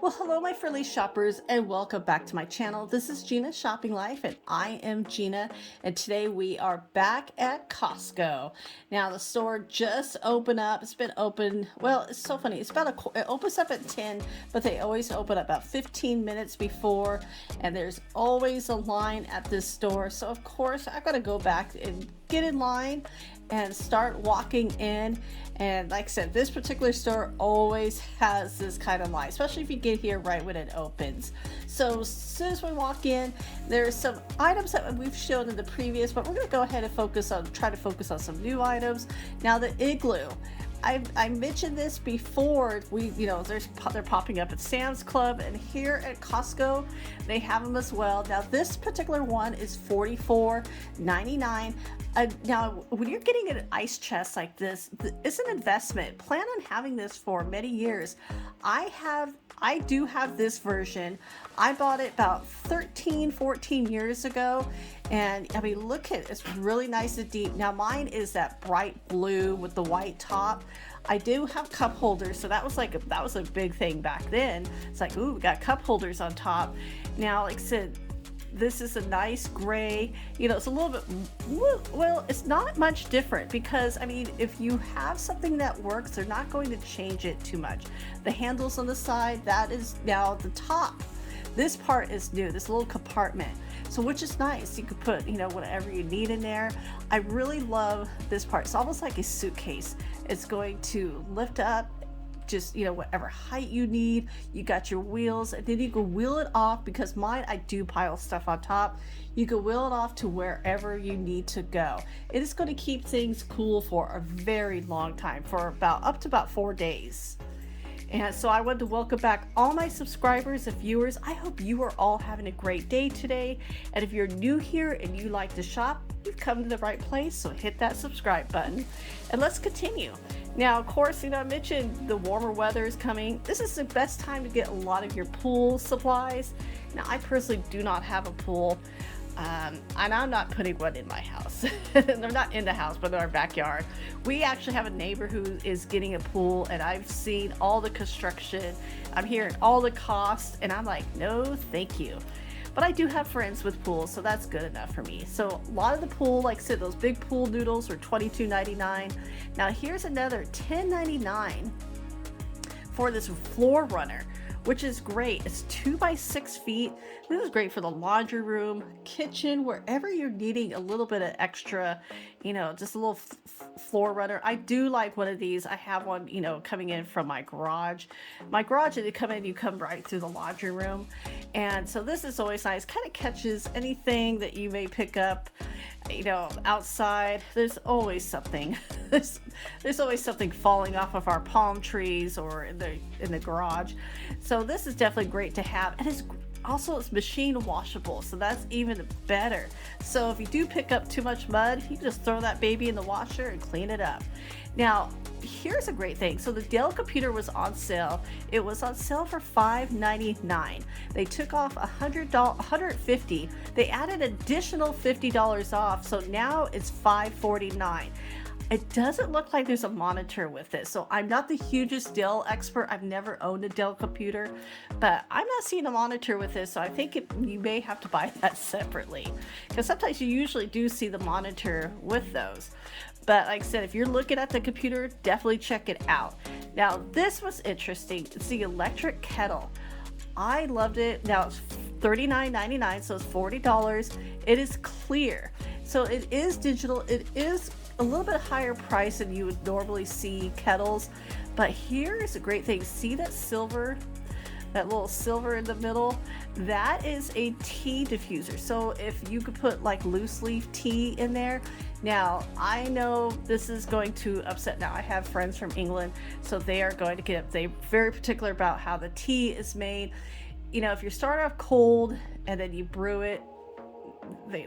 Well, hello, my frilly shoppers, and welcome back to my channel. This is Gina's Shopping Life, and I am Gina. And today we are back at Costco. Now, the store just opened up. It's been open. Well, it's so funny. It opens up at 10, but they always open up about 15 minutes before. And there's always a line at this store. So, of course, I got to go back and get in line and start walking in. And like I said, this particular store always has this kind of line, especially if you get here right when it opens. So as soon as we walk in, there's some items that we've shown in the previous, but we're going to go ahead and try to focus on some new items. Now, the igloo. I mentioned this before. They're popping up at Sam's Club, and here at Costco they have them as well. Now this particular one is $44.99. Now when you're getting an ice chest like this, it's an investment. Plan on having this for many years. I do have this version. I bought it about 14 years ago, and I mean, look at it, it's really nice and deep. Now mine is that bright blue with the white top. I do have cup holders, so that was a big thing back then. It's like, ooh, we got cup holders on top. Now, like I said, this is a nice gray. It's a little bit, well, it's not much different because, I mean, if you have something that works, they're not going to change it too much. The handles on the side, that is now the top. This part is new, this little compartment. So which is nice. You could put, whatever you need in there. I really love this part. It's almost like a suitcase. It's going to lift up just whatever height you need. You got your wheels, and then you can wheel it off, because mine, I do pile stuff on top. You can wheel it off to wherever you need to go. It is going to keep things cool for a very long time, for up to about 4 days. And so I want to welcome back all my subscribers and viewers. I hope you are all having a great day today. And if you're new here and you like to shop, you've come to the right place. So hit that subscribe button and let's continue. Now, of course, I mentioned the warmer weather is coming. This is the best time to get a lot of your pool supplies. Now, I personally do not have a pool. And I'm not putting one in my house. They're not in the house, but in our backyard. We actually have a neighbor who is getting a pool, and I've seen all the construction. I'm hearing all the costs, and I'm like, no, thank you. But I do have friends with pools, so that's good enough for me. So a lot of the pool, like I said, those big pool noodles are $22.99. Now here's another $10.99 for this floor runner, which is great. It's 2 by 6 feet. This is great for the laundry room, kitchen, wherever you're needing a little bit of extra, just a little floor runner. I do like one of these. I have one, coming in from my garage. My garage, you come right through the laundry room. And so this is always nice. Kind of catches anything that you may pick up, outside. There's always something. There's always something falling off of our palm trees or in the garage. So this is definitely great to have, and it's machine washable, so that's even better. So if you do pick up too much mud, you can just throw that baby in the washer and clean it up. Now, here's a great thing. So the Dell Computer was on sale. It was on sale for $5.99. They took off $150. They added additional $50 off, so now it's $549. It doesn't look like there's a monitor with it. So I'm not the hugest Dell expert. I've never owned a Dell computer, but I'm not seeing a monitor with this. So I think you may have to buy that separately, because sometimes you usually do see the monitor with those. But like I said, if you're looking at the computer, definitely check it out. Now, this was interesting. It's the electric kettle. I loved it. Now it's $39.99, so it's $40. It is clear. So it is digital. It is a little bit higher price than you would normally see kettles, but here's a great thing. See that silver, that little silver in the middle? That is a tea diffuser. So if you could put like loose leaf tea in there. Now, I know this is going to upset. Now, I have friends from England, so they're very particular about how the tea is made. If you start off cold and then you brew it,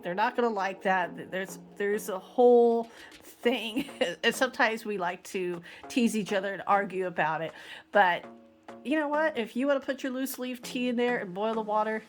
they're not going to like that. There's a whole thing, and sometimes we like to tease each other and argue about it. But you know what? If you want to put your loose leaf tea in there and boil the water,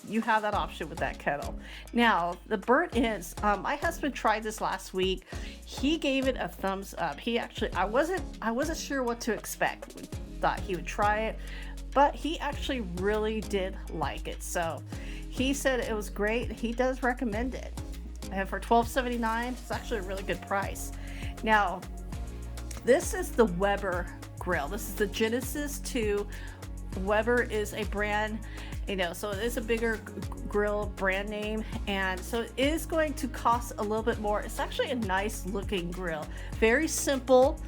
you have that option with that kettle. Now, the burnt ends. My husband tried this last week. He gave it a thumbs up. I wasn't sure what to expect. Thought he would try it. but he actually really did like it. So he said it was great. He does recommend it. And for $12.79, it's actually a really good price. Now, this is the Weber grill. This is the Genesis 2. Weber is a brand, so it is a bigger grill brand name, and so it is going to cost a little bit more. It's actually a nice looking grill, very simple,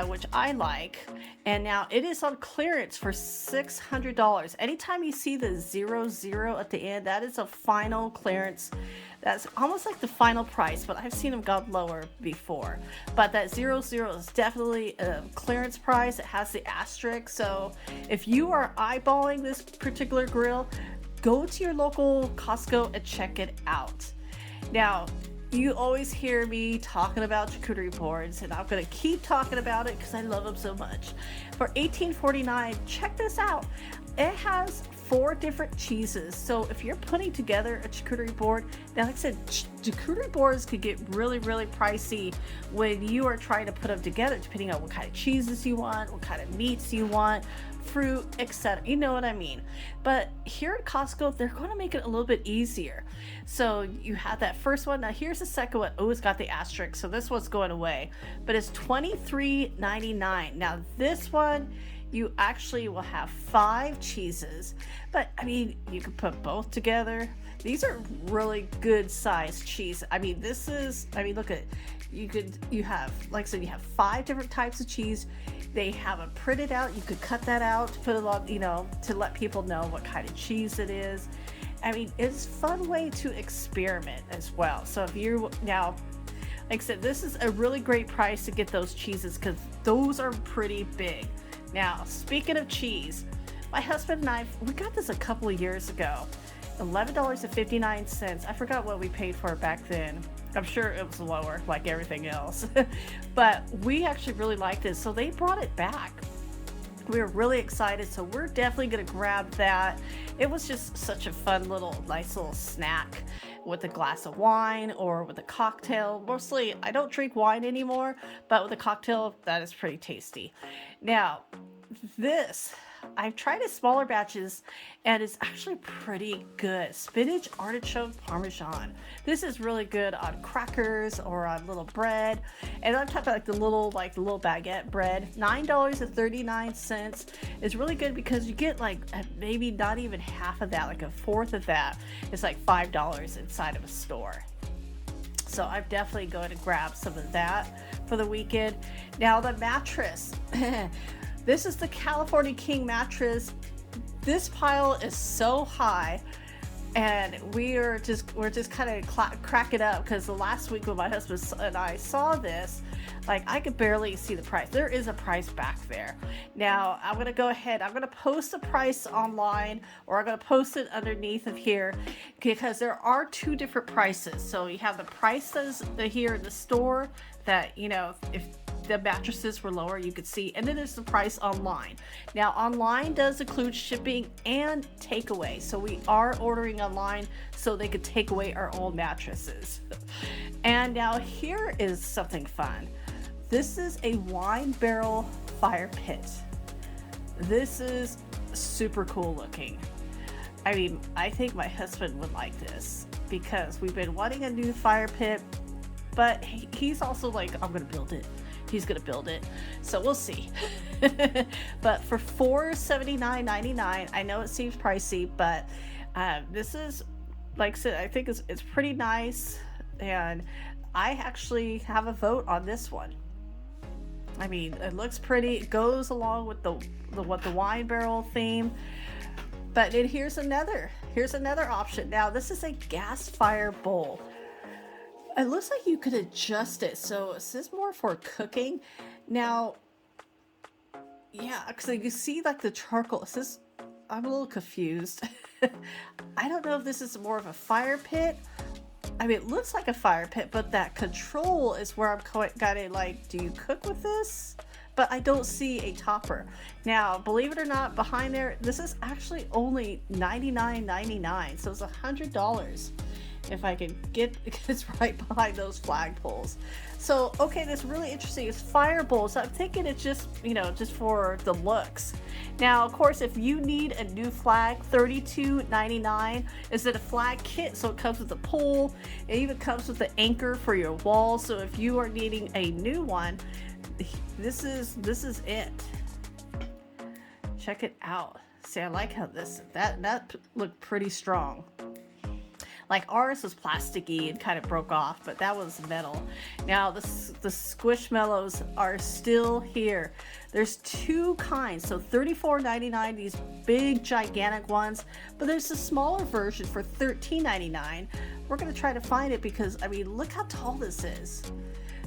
which I like. And now it is on clearance for $600. Anytime you see the 00 at the end, that is a final clearance. That's almost like the final price, but I've seen them go lower before. But that 00 is definitely a clearance price. It has the asterisk. So if you are eyeballing this particular grill, go to your local Costco and check it out. Now, you always hear me talking about charcuterie boards, and I'm going to keep talking about it because I love them so much. For $18.49, check this out. It has 4 different cheeses. So if you're putting together a charcuterie board, now like I said, charcuterie boards could get really, really pricey when you are trying to put them together, depending on what kind of cheeses you want, what kind of meats you want, fruit, etc. You know what I mean? But here at Costco, they're going to make it a little bit easier. So you have that first one. Now here's the second one. Oh, it's got the asterisk, so this one's going away. But it's $23.99. Now this one, you actually will have 5 cheeses, but I mean, you can put both together. These are really good sized cheese. I mean, look at, you have, like I said, you have 5 different types of cheese. They have it printed out. You could cut that out, put it on, to let people know what kind of cheese it is. I mean, it's a fun way to experiment as well. So if you're now, like I said, this is a really great price to get those cheeses because those are pretty big. Now, speaking of cheese, my husband and I, we got this a couple of years ago, $11.59. I forgot what we paid for it back then. I'm sure it was lower, like everything else. But we actually really liked this, so they brought it back. We were really excited, so we're definitely going to grab that. It was just such a fun nice little snack with a glass of wine or with a cocktail. Mostly, I don't drink wine anymore, but with a cocktail, that is pretty tasty. Now, this, I've tried it smaller batches, and it's actually pretty good. Spinach, artichoke, Parmesan. This is really good on crackers or on little bread. And I'm talking like the little baguette bread. $9.39 is really good because you get like maybe not even half of that, like a fourth of that. It's like $5 inside of a store. So I'm definitely going to grab some of that for the weekend. Now the mattress. This is the California King mattress. This pile is so high, and we're just kind of cracking up because the last week when my husband and I saw this, like I could barely see the price. There is a price back there. Now I'm gonna go ahead. I'm gonna post the price online, or I'm gonna post it underneath of here because there are 2 different prices. So you have the prices here in the store that if the mattresses were lower, you could see, and then there's the price online. Now online does include shipping and takeaway, so we are ordering online so they could take away our old mattresses. And now here is something fun. This is a wine barrel fire pit. This is super cool looking. I mean, I think my husband would like this because we've been wanting a new fire pit, but he's also like, I'm gonna build it. He's gonna build it, so we'll see. But for $479.99, I know it seems pricey, but this is, like I said, I think it's pretty nice, and I actually have a vote on this one. I mean, it looks pretty. It goes along with the wine barrel theme. But then here's another option. Now this is a gas fire bowl. It looks like you could adjust it. So is this more for cooking? Now, yeah, because you see like the charcoal. Is this? I'm a little confused. I don't know if this is more of a fire pit. I mean, it looks like a fire pit, but that control is where I'm kind of like, do you cook with this? But I don't see a topper. Now, believe it or not, behind there, this is actually only $99.99, so it's $100. if I can get, it's right behind those flagpoles. So, okay, that's really interesting. It's fire bowls. I'm thinking it's just, you know, just for the looks. Now, of course, if you need a new flag, $32.99 is it a flag kit. So it comes with a pole. It even comes with the anchor for your wall. So if you are needing a new one, this is it. Check it out. See, I like how that looked pretty strong. Like ours was plasticky and kind of broke off, but that was metal. Now the Squishmallows are still here. There's two kinds, so $34.99, these big gigantic ones, but there's a smaller version for $13.99. We're gonna try to find it because, I mean, look how tall this is.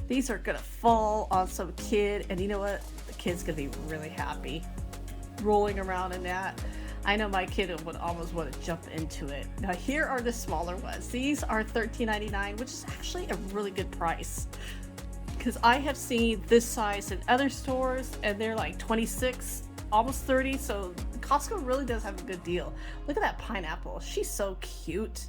These are gonna fall on some kid, and you know what? The kid's gonna be really happy rolling around in that. I know my kid would almost want to jump into it. Now here are the smaller ones. These are $13.99, which is actually a really good price. Because I have seen this size in other stores and they're like 26, almost 30. So Costco really does have a good deal. Look at that pineapple. She's so cute.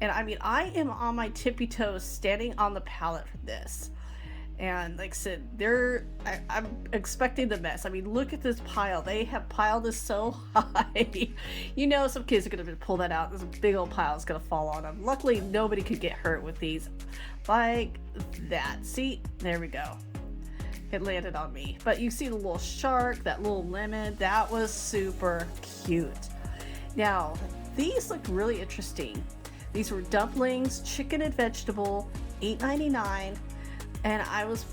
And I mean, I am on my tippy toes standing on the pallet for this. And like I said, I'm expecting the mess. I mean, look at this pile. They have piled this so high. You know, some kids are going to pull that out. This big old pile is going to fall on them. Luckily, nobody could get hurt with these like that. See, there we go. It landed on me. But you see the little shark, that little lemon. That was super cute. Now, these look really interesting. These were dumplings, chicken and vegetable, $8.99. And I was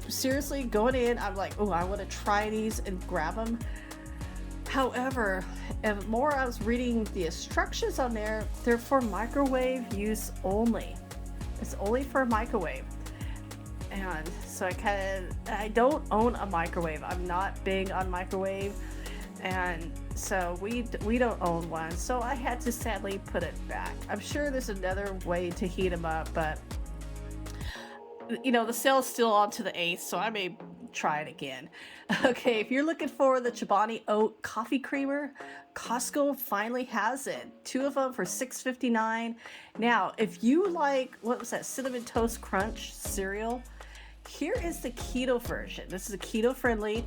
seriously going in, I'm like, oh, I want to try these and grab them. However, the more I was reading the instructions on there, they're for microwave use only. It's only for microwave. And so I don't own a microwave. I'm not big on microwave. And so we don't own one. So I had to sadly put it back. I'm sure there's another way to heat them up, but you know, the sale's still on to the 8th, so I may try it again. Okay, if you're looking for the Chobani Oat Coffee Creamer, Costco finally has it. 2 of them for $6.59. Now, if you like, what was that, Cinnamon Toast Crunch cereal, here is the keto version. This is a keto friendly.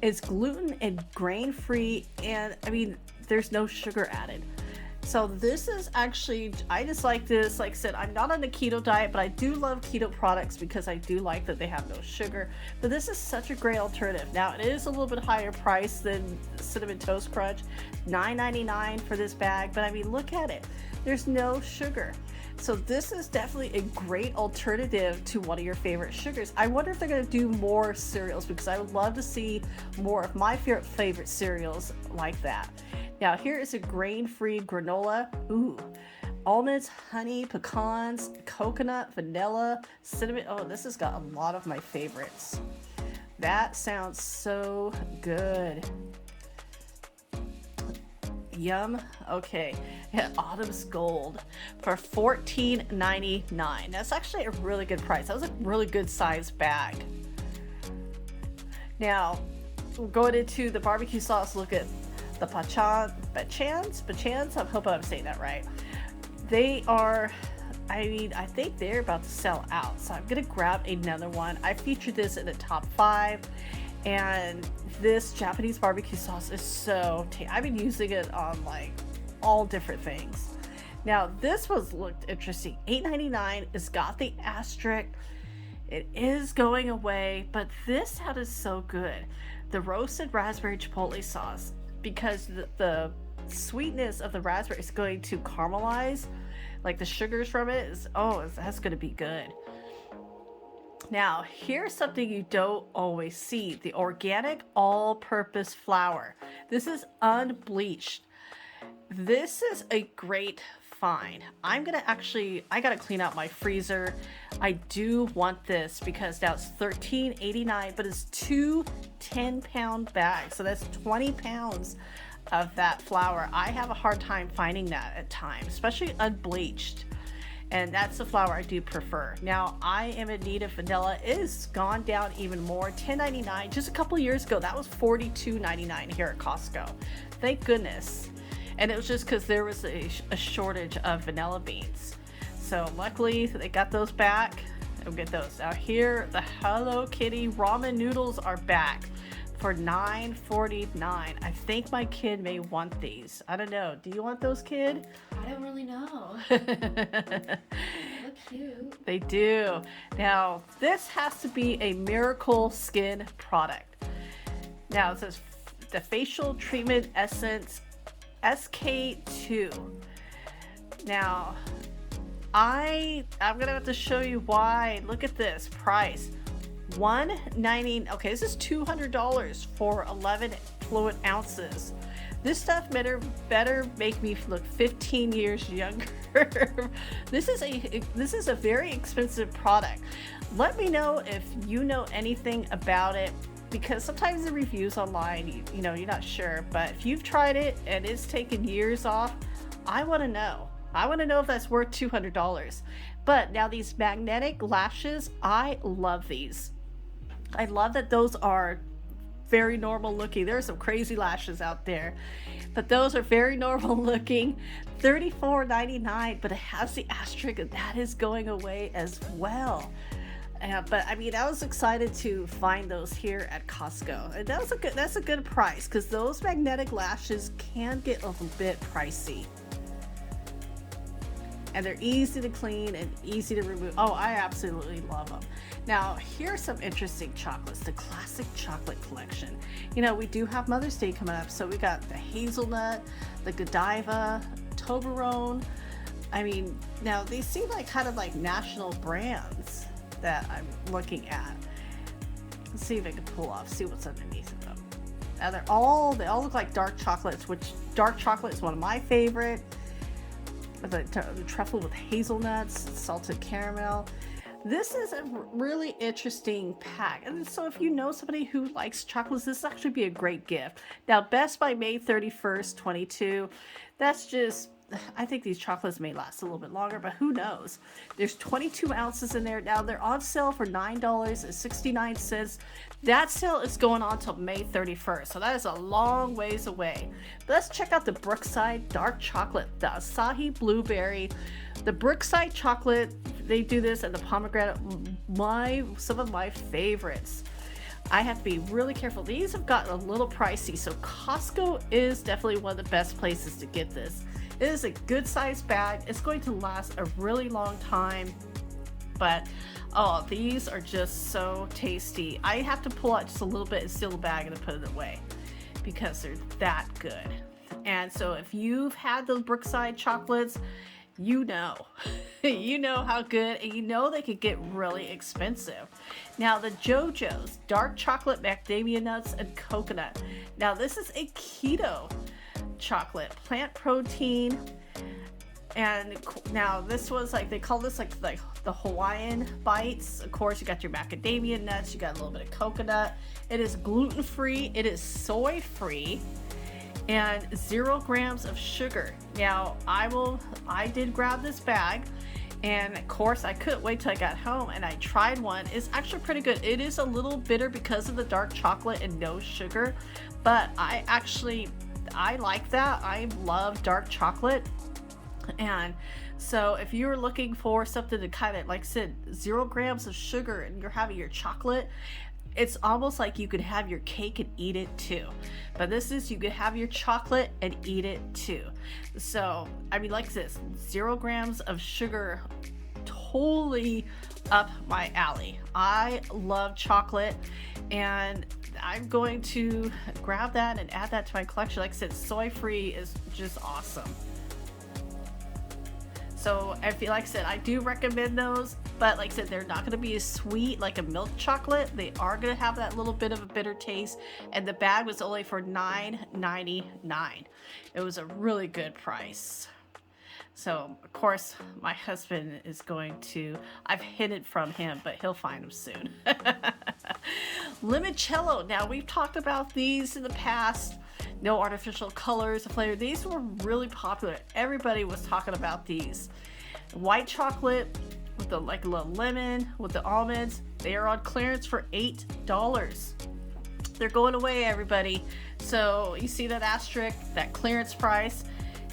It's gluten and grain free, and I mean, there's no sugar added. So this is actually, I just like this. Like I said, I'm not on a keto diet, but I do love keto products because I do like that they have no sugar. But this is such a great alternative. Now it is a little bit higher price than Cinnamon Toast Crunch, $9.99 for this bag. But I mean, look at it. There's no sugar. So this is definitely a great alternative to one of your favorite sugars. I wonder if they're going to do more cereals because I would love to see more of my favorite cereals like that. Now here is a grain-free granola. Ooh, almonds, honey, pecans, coconut, vanilla, cinnamon. Oh, this has got a lot of my favorites. That sounds so good. Yum. Okay, Autumn's Gold for $14.99. That's actually a really good price. That was a really good size bag. Now, going into the barbecue sauce, look at the Bachans. I hope I'm saying that right. They are, I mean, I think they're about to sell out, so I'm gonna grab another one. I featured this in the top 5, and this Japanese barbecue sauce is so tasty. I've been using it on like all different things. Now this looked interesting. $8.99. It's got the asterisk. It is going away, but this sounded so good. The roasted raspberry chipotle sauce, because the sweetness of the raspberry is going to caramelize, like the sugars from it is, that's going to be good. Now, here's something you don't always see. The organic all-purpose flour. This is unbleached. This is a great find. I gotta clean out my freezer. I do want this because now it's $13.89, but it's 2 10-pound bags. So that's 20 pounds of that flour. I have a hard time finding that at times, especially unbleached. And that's the flour I do prefer. Now, I am in need of vanilla. It has gone down even more, $10.99. Just a couple years ago, that was $42.99 here at Costco. Thank goodness. And it was just because there was a shortage of vanilla beans. so luckily they got those back. We'll get those. Now here, the Hello Kitty ramen noodles are back for $9.49. I think my kid may want these. I don't know. Do you want those, kid? I don't really know. They look cute. They do. Now, this has to be a Miracle Skin product. Now, it says the Facial Treatment Essence SK2. Now, I'm gonna have to show you why. Look at this price. $190. Okay, this is $200 for 11 fluid ounces. This stuff better make me look 15 years younger. This is a very expensive product. Let me know if you know anything about it, because sometimes the reviews online, you know, you're not sure. But if you've tried it and it's taken years off, I want to know. I want to know if that's worth $200. But now these magnetic lashes, I love these. I love that those are very normal looking. There are some crazy lashes out there, but those are very normal looking. $34.99, but it has the asterisk and that is going away as well. But I mean, I was excited to find those here at Costco, and that's a good price, because those magnetic lashes can get a little bit pricey. And they're easy to clean and easy to remove. Oh, I absolutely love them. Now, here's some interesting chocolates. The Classic Chocolate Collection. You know, we do have Mother's Day coming up, so we got the hazelnut, the Godiva, Toblerone. I mean, now these seem like kind of like national brands that I'm looking at. Let's see if I can pull off, see what's underneath of them. Now they all look like dark chocolates, which dark chocolate is one of my favorite. The truffle with hazelnuts, salted caramel. This is a really interesting pack. And so if you know somebody who likes chocolates, this will actually be a great gift. Now, best by May 31st, 22. That's just, I think these chocolates may last a little bit longer, but who knows? There's 22 ounces in there. Now, they're on sale for $9.69. That sale is going on till May 31st, so that is a long ways away. But let's check out the Brookside Dark Chocolate, the Acai Blueberry, the Brookside Chocolate. They do this, and the pomegranate, some of my favorites. I have to be really careful. These have gotten a little pricey, so Costco is definitely one of the best places to get this. It is a good sized bag. It's going to last a really long time. But oh, these are just so tasty. I have to pull out just a little bit and seal the bag and put it away because they're that good. And so if you've had those Brookside chocolates, you know you know how good, and you know they could get really expensive. Now the Jojo's dark chocolate, macadamia nuts, and coconut. Now this is a keto chocolate, plant protein. And now this was like, they call this like the Hawaiian bites. Of course, you got your macadamia nuts, you got a little bit of coconut. It is gluten-free, it is soy-free, and 0 grams of sugar. Now I did grab this bag, and of course I couldn't wait till I got home and I tried one. It's actually pretty good. It is a little bitter because of the dark chocolate and no sugar, but I like that. I love dark chocolate. And so if you're looking for something to kind of, like I said, 0 grams of sugar and you're having your chocolate, it's almost like you could have your cake and eat it too. But this is, you could have your chocolate and eat it too. So, I mean, like this, 0 grams of sugar, totally up my alley. I love chocolate, and I'm going to grab that and add that to my collection. Like I said, soy-free is just awesome. So like I said, I do recommend those, but like I said, they're not going to be as sweet like a milk chocolate. They are going to have that little bit of a bitter taste, and the bag was only for $9.99. It was a really good price. So of course my husband is going to, I've hid it from him, but he'll find them soon. Limoncello. Now we've talked about these in the past. No artificial colors, flavor. These were really popular. Everybody was talking about these. White chocolate with the like a little lemon with the almonds. They are on clearance for $8. They're going away, everybody. So you see that asterisk, that clearance price.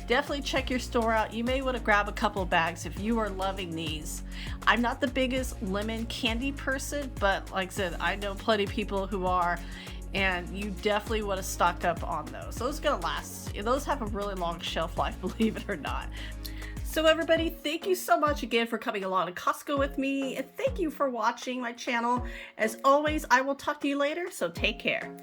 definitely check your store out. You may want to grab a couple of bags if you are loving these. I'm not the biggest lemon candy person, but like I said, I know plenty of people who are, and you definitely want to stock up on those. Those are gonna last. Those have a really long shelf life, believe it or not. So everybody, thank you so much again for coming along to Costco with me, and thank you for watching my channel. As always, I will talk to you later, so take care.